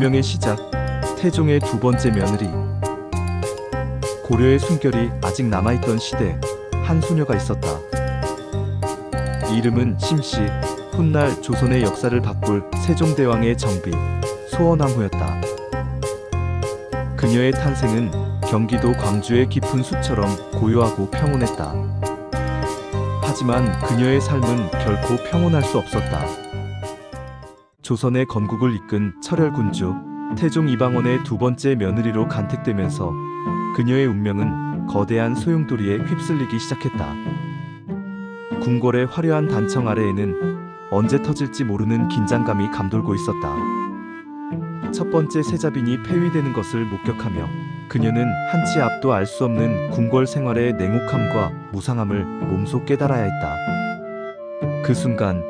유명의 시작, 태종의 두 번째 며느리. 고려의 순결이 아직 남아있던 시대, 한 소녀가 있었다. 이름은 심씨, 훗날 조선의 역사를 바꿀 세종대왕의 정비, 소원왕후였다. 그녀의 탄생은 경기도 광주의 깊은 숲처럼 고요하고 평온했다. 하지만 그녀의 삶은 결코 평온할 수 없었다. 조선의 건국을 이끈 철혈군주 태종 이방원의 두 번째 며느리로 간택되면서 그녀의 운명은 거대한 소용돌이에 휩쓸리기 시작했다. 궁궐의 화려한 단청 아래에는 언제 터질지 모르는 긴장감이 감돌고 있었다. 첫 번째 세자빈이 폐위되는 것을 목격하며 그녀는 한치 앞도 알 수 없는 궁궐 생활의 냉혹함과 무상함을 몸소 깨달아야 했다. 그 순간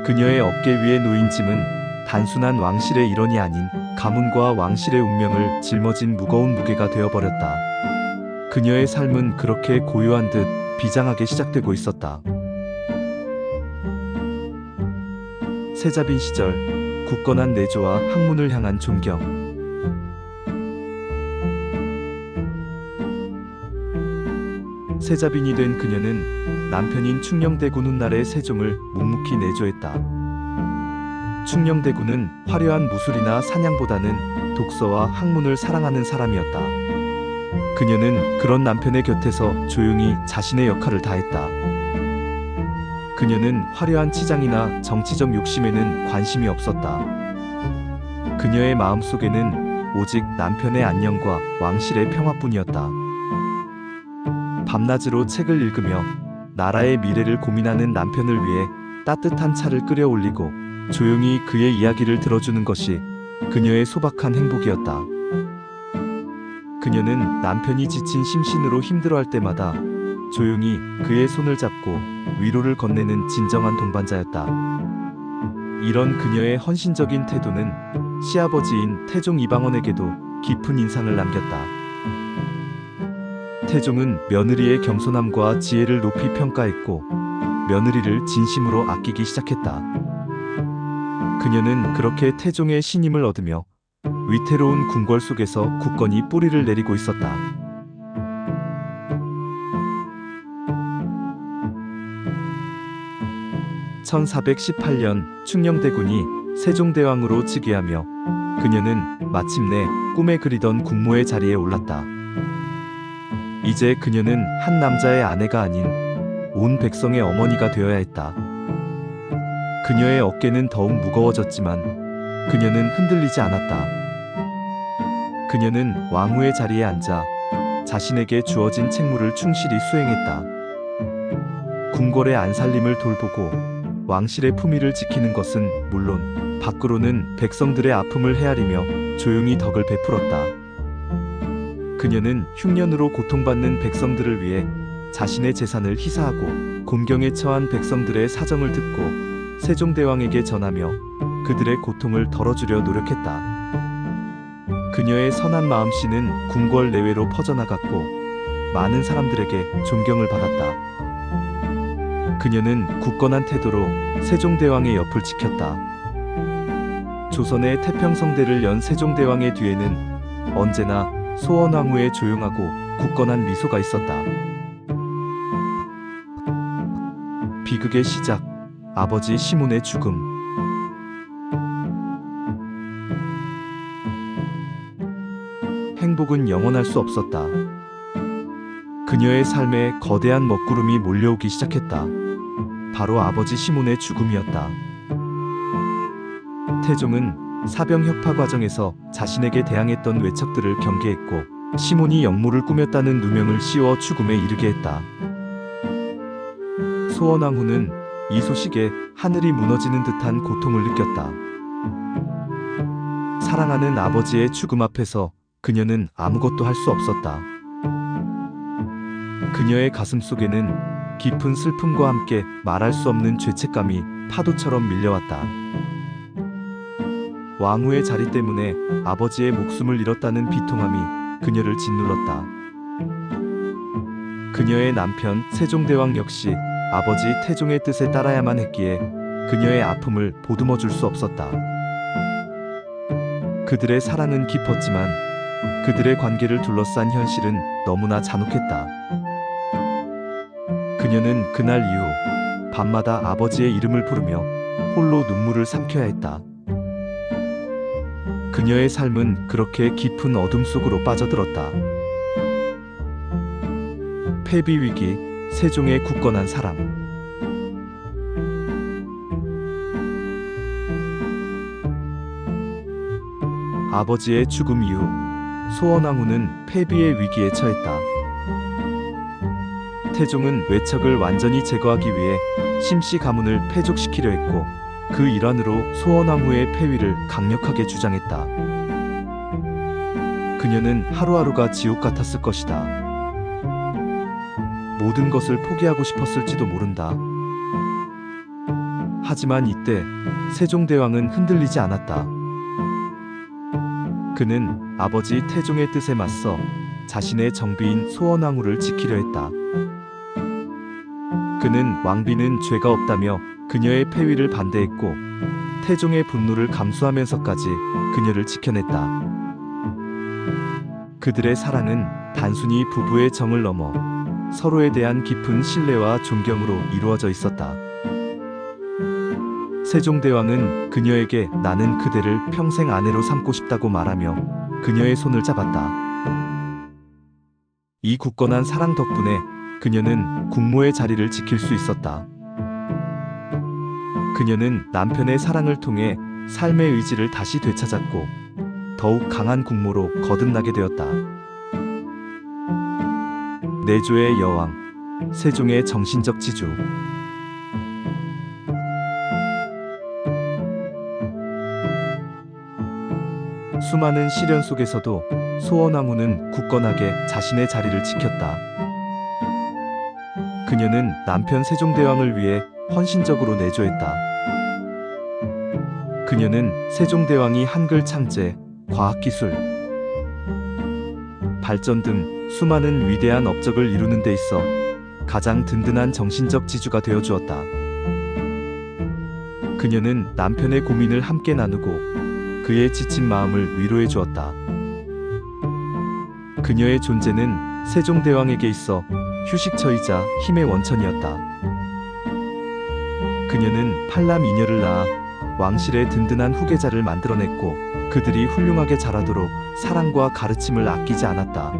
그녀의 어깨 위에 놓인 짐은 단순한 왕실의 일원이 아닌 가문과 왕실의 운명을 짊어진 무거운 무게가 되어버렸다. 그녀의 삶은 그렇게 고요한 듯 비장하게 시작되고 있었다. 세자빈 시절, 굳건한 내조와 학문을 향한 존경. 세자빈이 된 그녀는 남편인 충녕대군 훗날의 세종을 묵묵히 내조했다. 충녕대군은 화려한 무술이나 사냥보다는 독서와 학문을 사랑하는 사람이었다. 그녀는 그런 남편의 곁에서 조용히 자신의 역할을 다했다. 그녀는 화려한 치장이나 정치적 욕심에는 관심이 없었다. 그녀의 마음속에는 오직 남편의 안녕과 왕실의 평화뿐이었다. 밤낮으로 책을 읽으며 나라의 미래를 고민하는 남편을 위해 따뜻한 차를 끓여 올리고 조용히 그의 이야기를 들어주는 것이 그녀의 소박한 행복이었다. 그녀는 남편이 지친 심신으로 힘들어할 때마다 조용히 그의 손을 잡고 위로를 건네는 진정한 동반자였다. 이런 그녀의 헌신적인 태도는 시아버지인 태종 이방원에게도 깊은 인상을 남겼다. 태종은 며느리의 겸손함과 지혜를 높이 평가했고 며느리를 진심으로 아끼기 시작했다. 그녀는 그렇게 태종의 신임을 얻으며 위태로운 궁궐 속에서 굳건히 뿌리를 내리고 있었다. (1418년) 충녕대군이 세종대왕으로 즉위하며 그녀는 마침내 꿈에 그리던 국모의 자리에 올랐다. 이제 그녀는 한 남자의 아내가 아닌 온 백성의 어머니가 되어야 했다. 그녀의 어깨는 더욱 무거워졌지만 그녀는 흔들리지 않았다. 그녀는 왕후의 자리에 앉아 자신에게 주어진 책무를 충실히 수행했다. 궁궐의 안살림을 돌보고 왕실의 품위를 지키는 것은 물론 밖으로는 백성들의 아픔을 헤아리며 조용히 덕을 베풀었다. 그녀는 흉년으로 고통받는 백성들을 위해 자신의 재산을 희사하고 곤경에 처한 백성들의 사정을 듣고 세종대왕에게 전하며 그들의 고통을 덜어주려 노력했다. 그녀의 선한 마음씨는 궁궐 내외로 퍼져나갔고 많은 사람들에게 존경을 받았다. 그녀는 굳건한 태도로 세종대왕의 옆을 지켰다. 조선의 태평성대를 연 세종대왕의 뒤에는 언제나 소원왕후의 조용하고 굳건한 미소가 있었다. 비극의 시작, 아버지 시몬의 죽음. 행복은 영원할 수 없었다. 그녀의 삶에 거대한 먹구름이 몰려오기 시작했다. 바로 아버지 시몬의 죽음이었다. 태종은 사병 혁파 과정에서 자신에게 대항했던 외척들을 경계했고 시몬이 역모를 꾸몄다는 누명을 씌워 죽음에 이르게 했다. 소원왕후는 이 소식에 하늘이 무너지는 듯한 고통을 느꼈다. 사랑하는 아버지의 죽음 앞에서 그녀는 아무것도 할 수 없었다. 그녀의 가슴 속에는 깊은 슬픔과 함께 말할 수 없는 죄책감이 파도처럼 밀려왔다. 왕후의 자리 때문에 아버지의 목숨을 잃었다는 비통함이 그녀를 짓눌렀다. 그녀의 남편 세종대왕 역시 아버지 태종의 뜻에 따라야만 했기에 그녀의 아픔을 보듬어 줄 수 없었다. 그들의 사랑은 깊었지만 그들의 관계를 둘러싼 현실은 너무나 잔혹했다. 그녀는 그날 이후 밤마다 아버지의 이름을 부르며 홀로 눈물을 삼켜야 했다. 그녀의 삶은 그렇게 깊은 어둠 속으로 빠져들었다. 폐비 위기, 세종의 굳건한 사랑. 아버지의 죽음 이후 소원왕후는 폐비의 위기에 처했다. 태종은 외척을 완전히 제거하기 위해 심씨 가문을 폐족시키려 했고 그 일환으로 소원왕후의 폐위를 강력하게 주장했다. 그녀는 하루하루가 지옥 같았을 것이다. 모든 것을 포기하고 싶었을지도 모른다. 하지만 이때 세종대왕은 흔들리지 않았다. 그는 아버지 태종의 뜻에 맞서 자신의 정비인 소원왕후를 지키려 했다. 그는 왕비는 죄가 없다며 그녀의 폐위를 반대했고 태종의 분노를 감수하면서까지 그녀를 지켜냈다. 그들의 사랑은 단순히 부부의 정을 넘어 서로에 대한 깊은 신뢰와 존경으로 이루어져 있었다. 세종대왕은 그녀에게 나는 그대를 평생 아내로 삼고 싶다고 말하며 그녀의 손을 잡았다. 이 굳건한 사랑 덕분에 그녀는 국모의 자리를 지킬 수 있었다. 그녀는 남편의 사랑을 통해 삶의 의지를 다시 되찾았고 더욱 강한 국모로 거듭나게 되었다. 내조의 여왕, 세종의 정신적 지주. 수많은 시련 속에서도 소원왕후는 굳건하게 자신의 자리를 지켰다. 그녀는 남편 세종대왕을 위해 헌신적으로 내조했다. 그녀는 세종대왕이 한글 창제, 과학기술, 발전 등 수많은 위대한 업적을 이루는 데 있어 가장 든든한 정신적 지주가 되어 주었다. 그녀는 남편의 고민을 함께 나누고 그의 지친 마음을 위로해 주었다. 그녀의 존재는 세종대왕에게 있어 휴식처이자 힘의 원천이었다. 그녀는 팔남이녀를 낳아 왕실의 든든한 후계자를 만들어냈고 그들이 훌륭하게 자라도록 사랑과 가르침을 아끼지 않았다.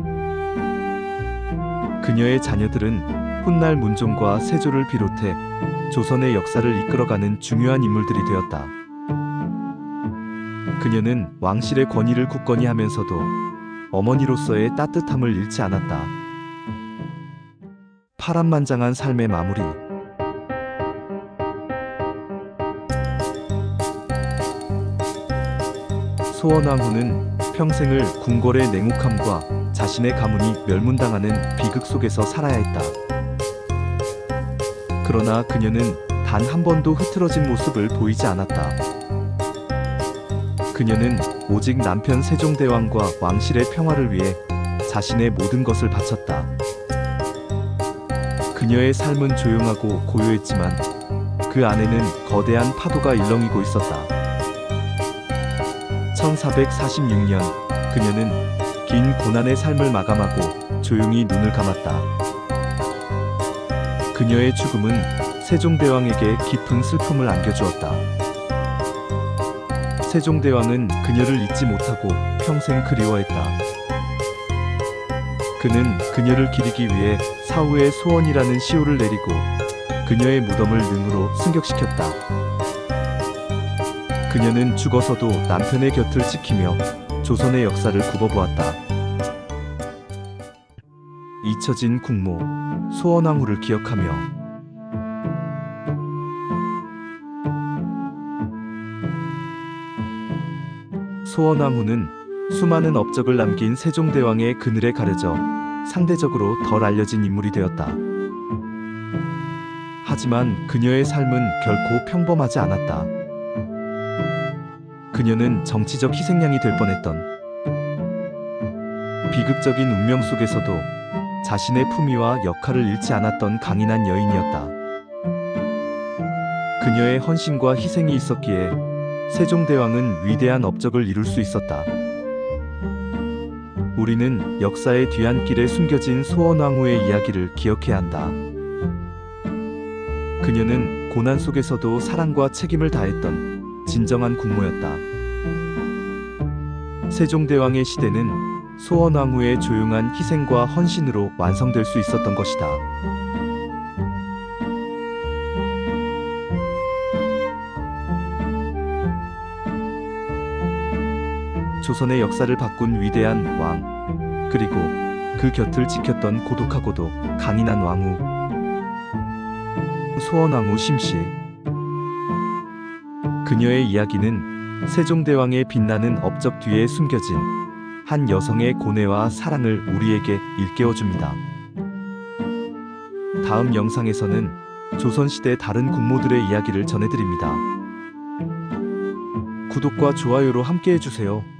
그녀의 자녀들은 훗날 문종과 세조를 비롯해 조선의 역사를 이끌어가는 중요한 인물들이 되었다. 그녀는 왕실의 권위를 굳건히 하면서도 어머니로서의 따뜻함을 잃지 않았다. 파란만장한 삶의 마무리. 소원왕후는 평생을 궁궐의 냉혹함과 자신의 가문이 멸문당하는 비극 속에서 살아야 했다. 그러나 그녀는 단 한 번도 흐트러진 모습을 보이지 않았다. 그녀는 오직 남편 세종대왕과 왕실의 평화를 위해 자신의 모든 것을 바쳤다. 그녀의 삶은 조용하고 고요했지만 그 안에는 거대한 파도가 일렁이고 있었다. 1446년 그녀는 긴 고난의 삶을 마감하고 조용히 눈을 감았다. 그녀의 죽음은 세종대왕에게 깊은 슬픔을 안겨주었다. 세종대왕은 그녀를 잊지 못하고 평생 그리워했다. 그는 그녀를 기리기 위해 사후의 소원이라는 시호를 내리고 그녀의 무덤을 능으로 승격시켰다. 그녀는 죽어서도 남편의 곁을 지키며 조선의 역사를 굽어보았다. 잊혀진 국모, 소원왕후를 기억하며 소원왕후는 수많은 업적을 남긴 세종대왕의 그늘에 가려져 상대적으로 덜 알려진 인물이 되었다. 하지만 그녀의 삶은 결코 평범하지 않았다. 그녀는 정치적 희생양이 될 뻔했던 비극적인 운명 속에서도 자신의 품위와 역할을 잃지 않았던 강인한 여인이었다. 그녀의 헌신과 희생이 있었기에 세종대왕은 위대한 업적을 이룰 수 있었다. 우리는 역사의 뒤안길에 숨겨진 소원왕후의 이야기를 기억해야 한다. 그녀는 고난 속에서도 사랑과 책임을 다했던 진정한 국모였다. 세종대왕의 시대는 소원왕후의 조용한 희생과 헌신으로 완성될 수 있었던 것이다. 조선의 역사를 바꾼 위대한 왕, 그리고 그 곁을 지켰던 고독하고도 강인한 왕후, 소원왕후 심씨. 그녀의 이야기는 세종대왕의 빛나는 업적 뒤에 숨겨진 한 여성의 고뇌와 사랑을 우리에게 일깨워줍니다. 다음 영상에서는 조선시대 다른 국모들의 이야기를 전해드립니다. 구독과 좋아요로 함께해주세요.